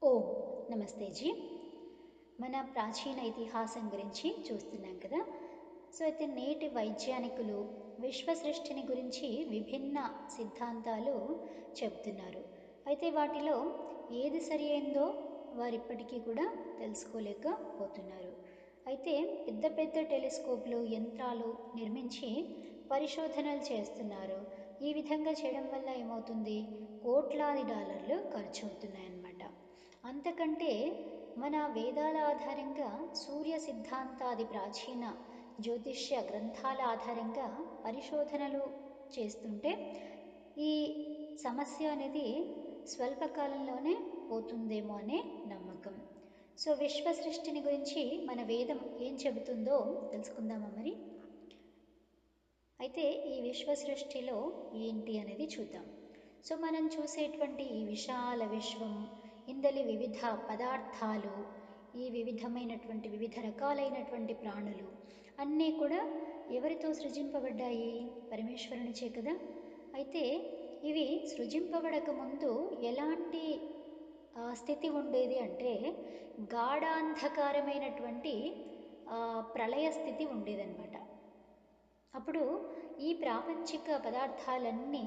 ఓం నమస్తే జీ. మన ప్రాచీన ఇతిహాసం గురించి చూస్తున్నాం కదా. సో అయితే నేటి వైజ్ఞానికులు విశ్వ సృష్టిని గురించి విభిన్న సిద్ధాంతాలు చెబుతున్నారు. అయితే వాటిలో ఏది సరి అయిందో వారిప్పటికీ కూడా తెలుసుకోలేకపోతున్నారు. అయితే పెద్ద పెద్ద టెలిస్కోప్లు యంత్రాలు నిర్మించి పరిశోధనలు చేస్తున్నారు. ఈ విధంగా చేయడం వల్ల ఏమవుతుంది, కోట్లాది డాలర్లు ఖర్చు అవుతున్నాయన్నమాట. అంతకంటే మన వేదాల ఆధారంగా సూర్య సిద్ధాంతాది ప్రాచీన జ్యోతిష్య గ్రంథాల ఆధారంగా పరిశోధనలు చేస్తుంటే ఈ సమస్య అనేది స్వల్పకాలంలోనే పోతుందేమో అనే నమ్మకం. సో విశ్వ సృష్టిని గురించి మన వేదం ఏం చెబుతుందో తెలుసుకుందామా మరి. అయితే ఈ విశ్వ సృష్టిలో ఏంటి అనేది చూద్దాం. సో మనం చూసేటువంటి ఈ విశాల విశ్వం, ఇందలి వివిధ పదార్థాలు, ఈ వివిధమైనటువంటి వివిధ రకాలైనటువంటి ప్రాణులు అన్నీ కూడా ఎవరితో సృజింపబడ్డాయి? పరమేశ్వరునిచే కదా. అయితే ఇవి సృజింపబడక ముందు ఎలాంటి స్థితి ఉండేది అంటే గాఢాంధకారమైనటువంటి ప్రళయ స్థితి ఉండేదన్నమాట. అప్పుడు ఈ ప్రాపంచిక పదార్థాలన్నీ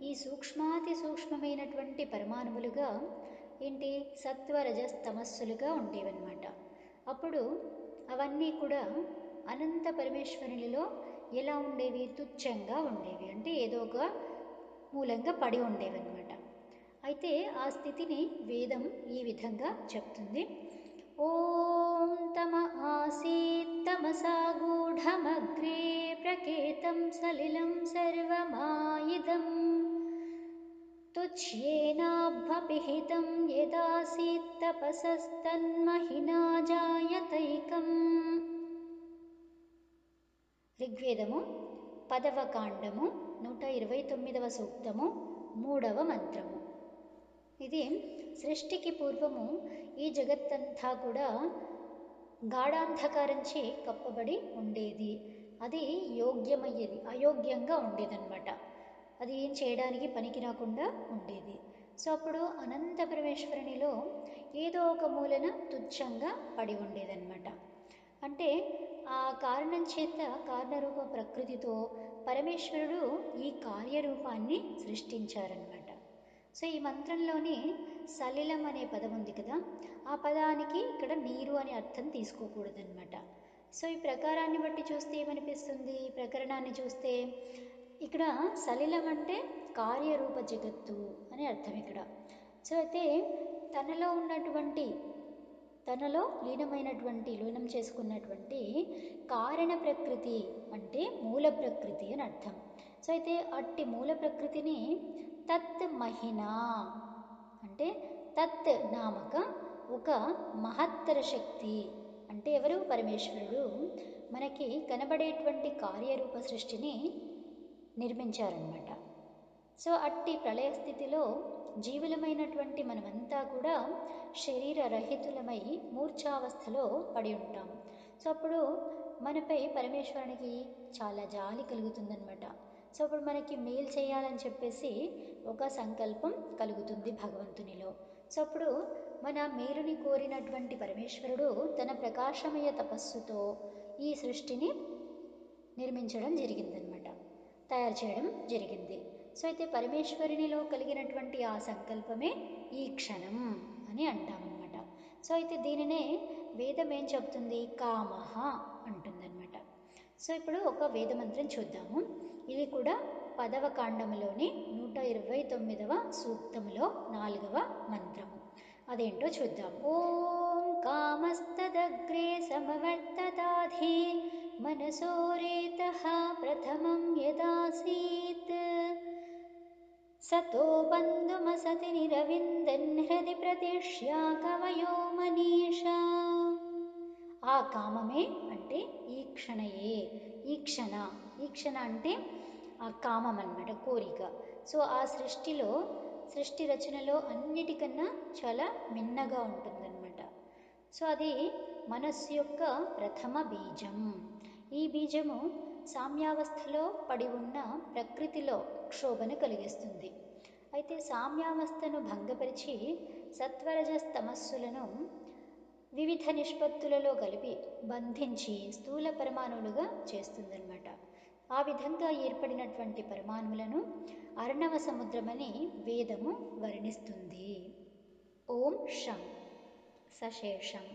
ఈ సూక్ష్మాతి సూక్ష్మమైనటువంటి పరమాణువులుగా ఏంటి సత్వరజస్తమస్సులుగా ఉండేవన్నమాట. అప్పుడు అవన్నీ కూడా అనంత పరమేశ్వరునిలో ఎలా ఉండేవి? తుచ్చంగా ఉండేవి, అంటే ఏదో ఒక మూలంగా పడి ఉండేవన్నమాట. అయితే ఆ స్థితిని వేదం ఈ విధంగా చెప్తుంది. ఓం తమ ఆసీత్ తమసా గూఢమగ్రే ప్రకేతం సలిలం సర్వమాయిదం తుచ్యేనాభ్యపిహితం యదాసీత్ తపసస్తన్మహినా జాయతైకం. ఋగ్వేదము 10వ కాండము 129వ సూక్తము 3వ మంత్రము. ఇది సృష్టికి పూర్వము ఈ జగత్తంతా కూడా గాఢాంధకారంచే కప్పబడి ఉండేది. అది యోగ్యమయ్యేది, అయోగ్యంగా ఉండేదన్నమాట. అది ఏం చేయడానికి పనికి రాకుండా ఉండేది. సో అప్పుడు అనంత పరమేశ్వరునిలో ఏదో ఒక మూలన తుచ్చంగా పడి ఉండేదన్నమాట. అంటే ఆ కారణం చేత కారణరూప ప్రకృతితో పరమేశ్వరుడు ఈ కార్యరూపాన్ని సృష్టించారనమాట. సో ఈ మంత్రంలోని సలిలం అనే పదం ఉంది కదా, ఆ పదానికి ఇక్కడ నీరు అనే అర్థం తీసుకోకూడదన్నమాట. సో ఈ ప్రకారాన్ని బట్టి చూస్తే ఏమనిపిస్తుంది, ఈ ప్రకరణాన్ని చూస్తే ఇక్కడ సలిలం అంటే కార్యరూప జగత్తు అని అర్థం ఇక్కడ. సో అయితే తనలో ఉన్నటువంటి, తనలో లీనం చేసుకున్నటువంటి కారణ ప్రకృతి అంటే మూల ప్రకృతి అని అర్థం. సో అయితే అట్టి మూల ప్రకృతిని తత్ మహినా అంటే తత్ నామక ఒక మహత్తర శక్తి, అంటే ఎవరు? పరమేశ్వరుడు మనకి కనబడేటువంటి కార్యరూప సృష్టిని నిర్మించారన్నమాట. సో అట్టి ప్రళయ స్థితిలో జీవులమైనటువంటి మనమంతా కూడా శరీర రహితులమై మూర్ఛావస్థలో పడి ఉంటాం. సో అప్పుడు మనపై పరమేశ్వరునికి చాలా జాలి కలుగుతుందన్నమాట. సో అప్పుడు మనకి మేలు చేయాలని చెప్పేసి ఒక సంకల్పం కలుగుతుంది భగవంతునిలో. సో అప్పుడు మన మేలుని కోరినటువంటి పరమేశ్వరుడు తన ప్రకాశమయ తపస్సుతో ఈ సృష్టిని నిర్మించడం జరిగిందనమాట, తయారు చేయడం జరిగింది. సో అయితే పరమేశ్వరునిలో కలిగినటువంటి ఆ సంకల్పమే ఈ క్షణం అని అంటామన్నమాట. సో అయితే దీనినే వేదం ఏం చెప్తుంది? కామహ అంటుందన్నమాట. సో ఇప్పుడు ఒక వేదమంత్రం చూద్దాము. ఇది కూడా 10వ కాండములోని 129వ సూక్తములో 4వ మంత్రము. అదేంటో చూద్దాం. ఓం కామస్తదగ్రే సమవర్తతాధి మనసోరేతః ప్రథమం యదాసీత్ సతో బంధుమసతి నిరవిందన్ హృది ప్రతిష్యా కవయో మనీషా. ఆ కామమే అంటే ఈ క్షణయే, ఈ క్షణ అంటే ఆ కామం అన్నమాట, కోరిక. సో ఆ సృష్టి రచనలో అన్నిటికన్నా చాలా మిన్నగా ఉంటుందన్నమాట. సో అది మనస్సు యొక్క ప్రథమ బీజం. ఈ బీజము సామ్యావస్థలో పడి ఉన్న ప్రకృతిలో క్షోభను కలిగిస్తుంది. అయితే సామ్యావస్థను భంగపరిచి సత్వరజస్తమస్సులను వివిధ నిష్పత్తులలో కలిపి బంధించి స్థూల పరమాణువులుగా చేస్తుందన్నమాట. ఆ విధంగా ఏర్పడినటువంటి పరమాణువులను అర్ణవ సముద్రమని వేదము వర్ణిస్తుంది. ఓం శం సశేషం.